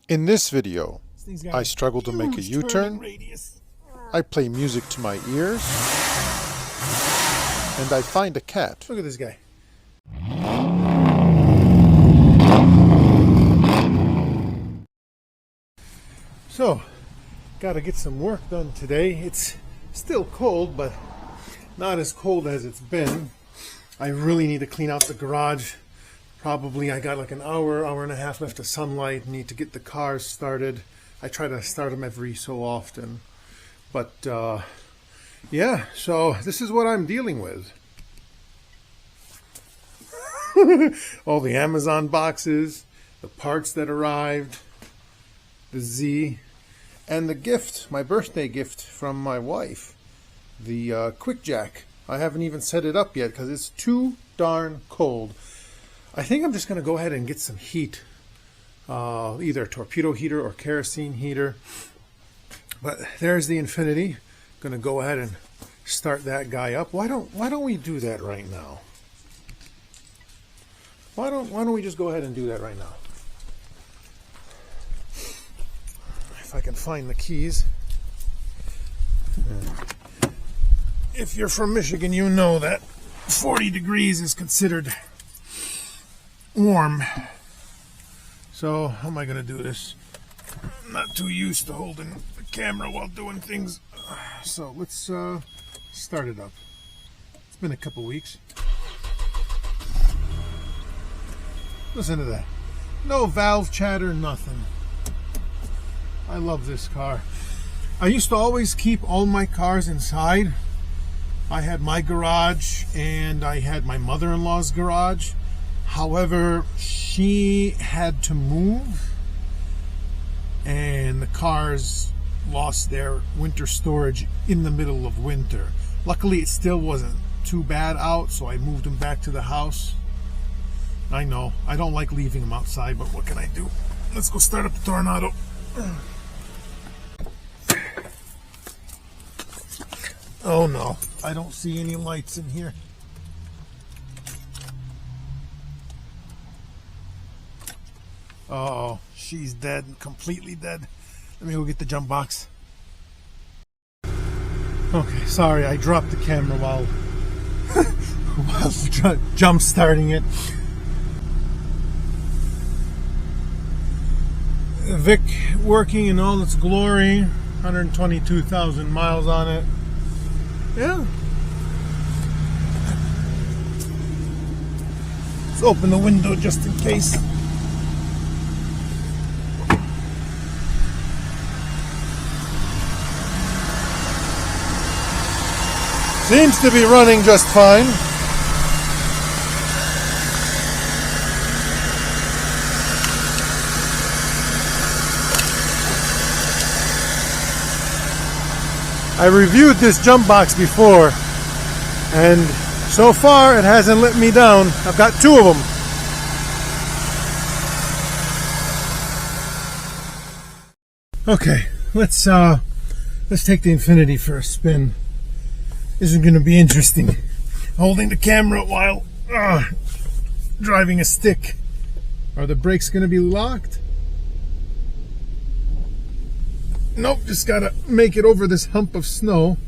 In this video, I struggle to make a U-turn, I play music to my ears, and I find a cat. Look at this guy. So, gotta get some work done today. It's still cold, but not as cold as it's been. I really need to clean out the garage. Probably I got like an hour and a half left of sunlight. Need to get the cars started. I try to start them every so often. But yeah, so this is what I'm dealing with. All the Amazon boxes, the parts that arrived, the Z, and the gift, my birthday gift from my wife, the Quick Jack. I haven't even set it up yet because it's too darn cold. I think I'm just going to go ahead and get some heat, either a torpedo heater or kerosene heater. But there's the Infinity. Going to go ahead and start that guy up. Why don't we do that right now? Why don't we just go ahead and do that right now? If I can find the keys. If you're from Michigan, you know that 40 degrees is considered warm. So how am I going to do this? I'm not too used to holding the camera while doing things. So let's start it up. It's been a couple weeks. Listen to that. No valve chatter, nothing. I love this car. I used to always keep all my cars inside. I had my garage and I had my mother-in-law's garage. However, she had to move and the cars lost their winter storage in the middle of winter. Luckily, it still wasn't too bad out, so I moved them back to the house. I know, I don't like leaving them outside, but what can I do? Let's go start up the Tornado. Oh no, I don't see any lights in here. Oh, she's dead, completely dead. Let me go get the jump box. Okay, sorry, I dropped the camera while jump starting it. Vic working in all its glory. 122,000 miles on it. Yeah. Let's open the window just in case. Seems to be running just fine. I reviewed this jump box before, and so far it hasn't let me down. I've got two of them. Okay, let's take the Infinity for a spin. This is going to be interesting. Holding the camera while driving a stick. Are the brakes going to be locked? Nope, just gotta make it over this hump of snow.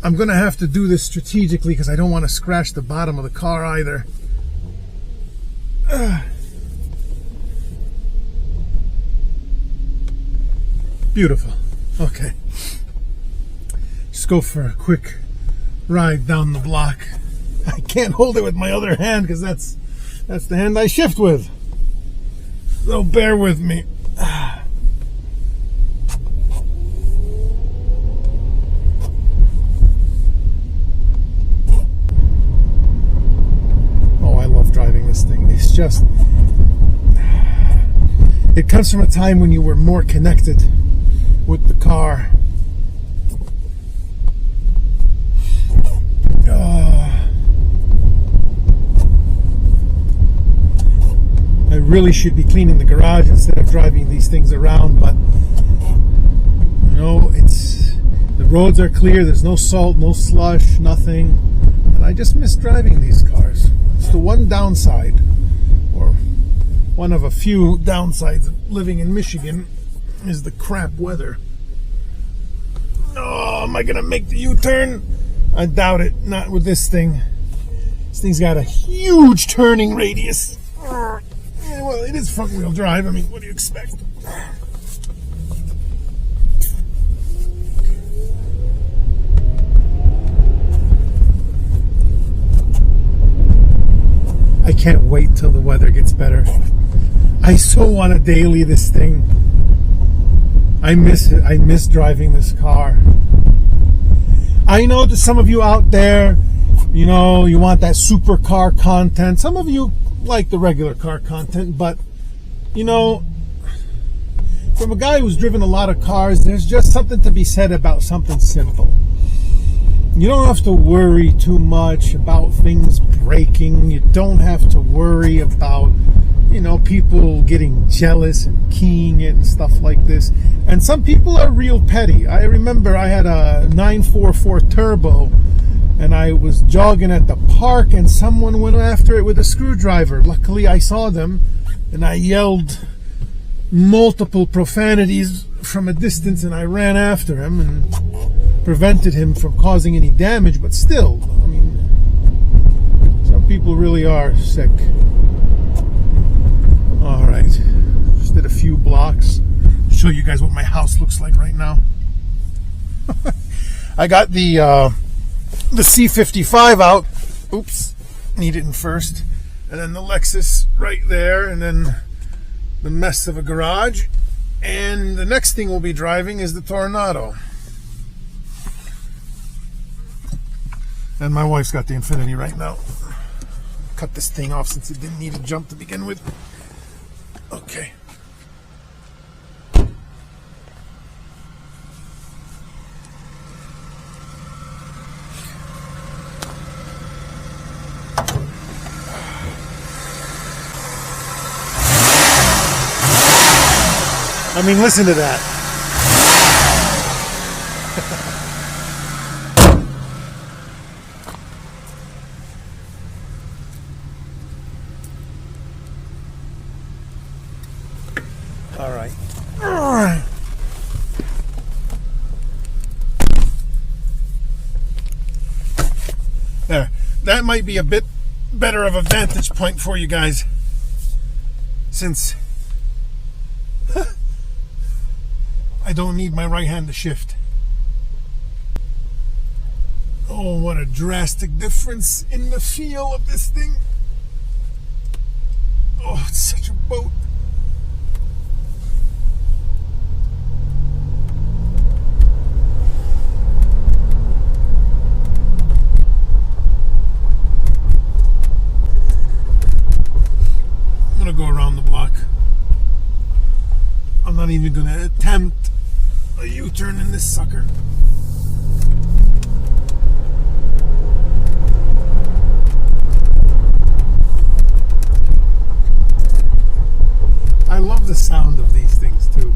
I'm gonna have to do this strategically because I don't want to scratch the bottom of the car either. Beautiful. Okay. Just go for a quick ride down the block. I can't hold it with my other hand because that's the hand I shift with. So bear with me. Just it comes from a time when you were more connected with the car. I really should be cleaning the garage instead of driving these things around, but you know, the roads are clear, there's no salt, no slush, nothing, and I just miss driving these cars. It's the one downside, or One of a few downsides of living in Michigan is the crap weather. Oh, am I gonna make the U-turn? I doubt it. Not with this thing. This thing's got a huge turning radius. Yeah, well, it is front-wheel drive. I mean, what do you expect? I can't wait till the weather gets better. I so want to daily this thing. I miss it. I miss driving this car. I know that some of you out there, you know, you want that supercar content. Some of you like the regular car content, but, you know, from a guy who's driven a lot of cars, there's just something to be said about something simple. You don't have to worry too much about things breaking. You don't have to worry about, you know, people getting jealous and keying it and stuff like this. And some people are real petty. I remember I had a 944 Turbo and I was jogging at the park and someone went after it with a screwdriver. Luckily I saw them and I yelled multiple profanities from a distance and I ran after him and prevented him from causing any damage. But still, I mean, some people really are sick. All right, just did a few blocks. Show you guys what my house looks like right now. I got the C55 out. Oops, need it in first. And then the Lexus right there, and then the mess of a garage. And the next thing we'll be driving is the Tornado. And my wife's got the Infiniti right now. Cut this thing off since it didn't need a jump to begin with. Okay. I mean, listen to that. All right. There. That might be a bit better of a vantage point for you guys, since I don't need my right hand to shift. Oh, what a drastic difference in the feel of this thing. Oh, it's such a boat. I'm gonna go around the block. I'm not even gonna attempt a U-turn in this sucker. I love the sound of these things too.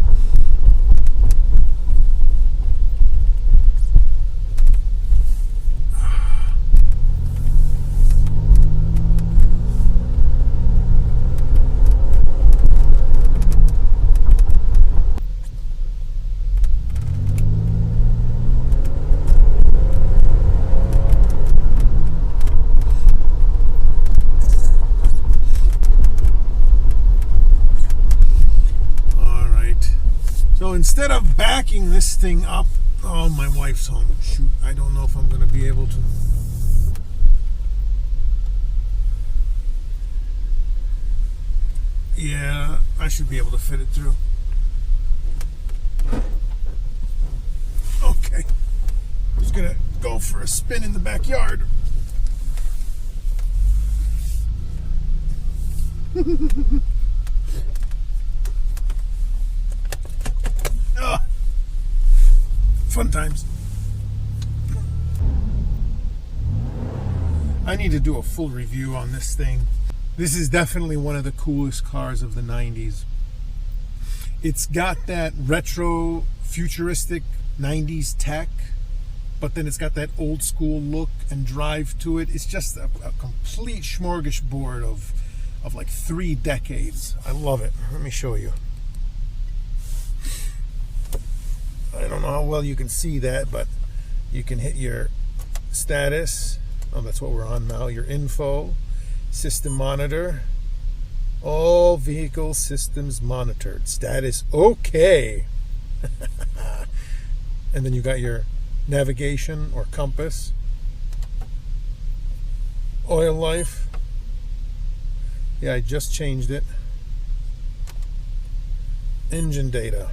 So instead of backing this thing up, oh, my wife's home. Shoot, I don't know if I'm going to be able to. Yeah, I should be able to fit it through. Okay. Just going to go for a spin in the backyard. Fun times. I need to do a full review on this thing. This is definitely one of the coolest cars of the 90s. It's got that retro, futuristic 90s tech, but then it's got that old school look and drive to it. It's just a complete smorgasbord of of like 3 decades. I love it. Let me show you. I don't know how well you can see that, but you can hit your status. Oh, that's what we're on now. Your info, system monitor, all vehicle systems monitored. Status okay. And then you got your navigation or compass, oil life. Yeah, I just changed it. Engine data,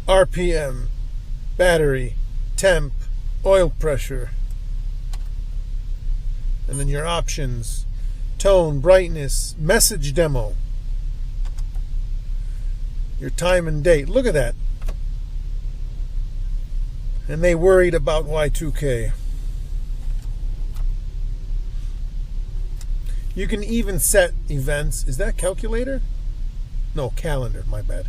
RPM, battery, temp, oil pressure, and then your options, tone, brightness, message demo, your time and date. Look at that. And they worried about Y2K. You can even set events. Is that calculator? No, calendar, my bad.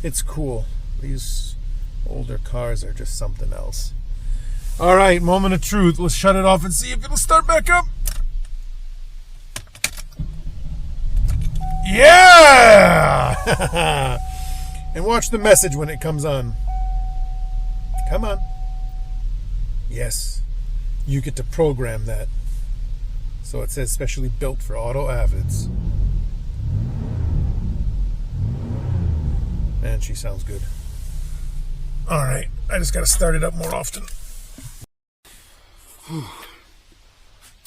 It's cool. These older cars are just something else. All right, moment of truth. Let's shut it off and see if it'll start back up. Yeah! And watch the message when it comes on. Come on. Yes, you get to program that. So it says specially built for auto avids. Man, she sounds good. All right, I just got to start it up more often.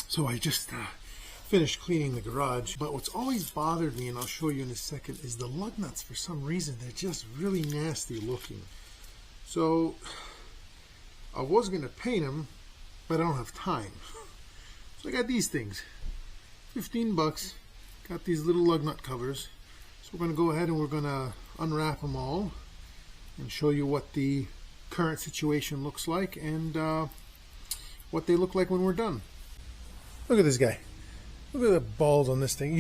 So I just finished cleaning the garage, but what's always bothered me, and I'll show you in a second, is the lug nuts. For some reason, they're just really nasty looking. So I was going to paint them, but I don't have time. So I got these things, 15 bucks. Got these little lug nut covers. So we're going to go ahead and we're going to unwrap them all and show you what the current situation looks like and what they look like when we're done. Look at this guy. Look at the balls on this thing.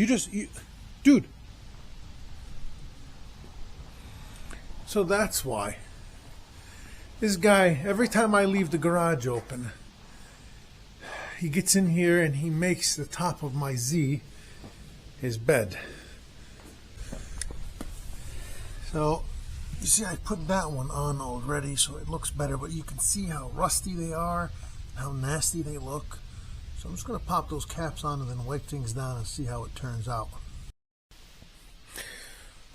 Dude. So that's why. This guy, every time I leave the garage open, he gets in here and he makes the top of my Z his bed. So, you see I put that one on already so it looks better, but you can see how rusty they are, how nasty they look. So I'm just going to pop those caps on and then wipe things down and see how it turns out.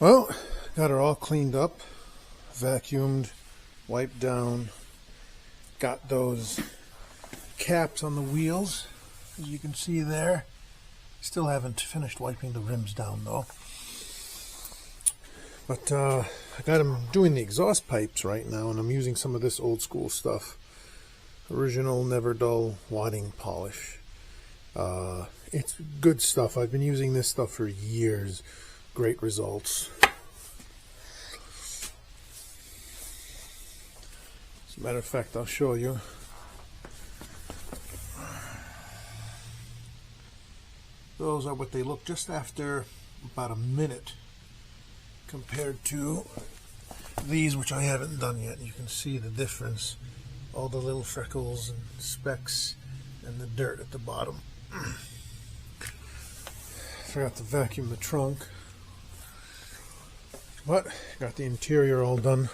Well, got her all cleaned up, vacuumed, wiped down, got those caps on the wheels, as you can see there. Still haven't finished wiping the rims down though. But I got them doing the exhaust pipes right now, and I'm using some of this old school stuff. Original Never Dull wadding polish. It's good stuff. I've been using this stuff for years. Great results. As a matter of fact, I'll show you. Those are what they look just after about a minute compared to these, which I haven't done yet. You can see the difference. All the little freckles and specks and the dirt at the bottom. Forgot to vacuum the trunk, but got the interior all done.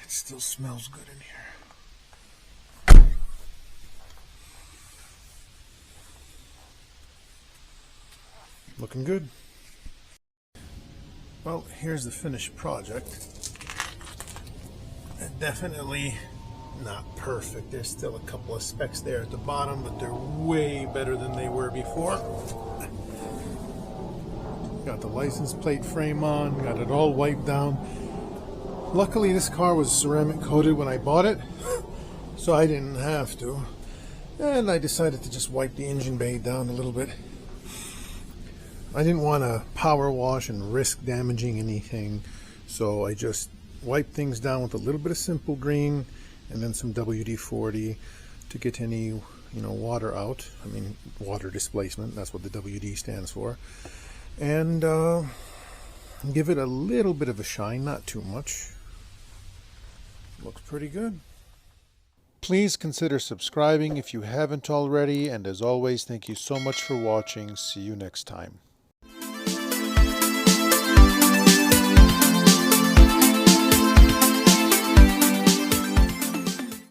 It still smells good in here. Looking good. Well, here's the finished project. Definitely not perfect. There's still a couple of specks there at the bottom, but they're way better than they were before. Got the license plate frame on, got it all wiped down. Luckily this car was ceramic coated when I bought it, so I didn't have to. And I decided to just wipe the engine bay down a little bit. I didn't want to power wash and risk damaging anything, so I just wiped things down with a little bit of simple green and then some WD-40 to get any water out. I mean, water displacement, that's what the WD stands for. And give it a little bit of a shine, not too much. Looks pretty good. Please consider subscribing if you haven't already, and as always, thank you so much for watching. See you next time.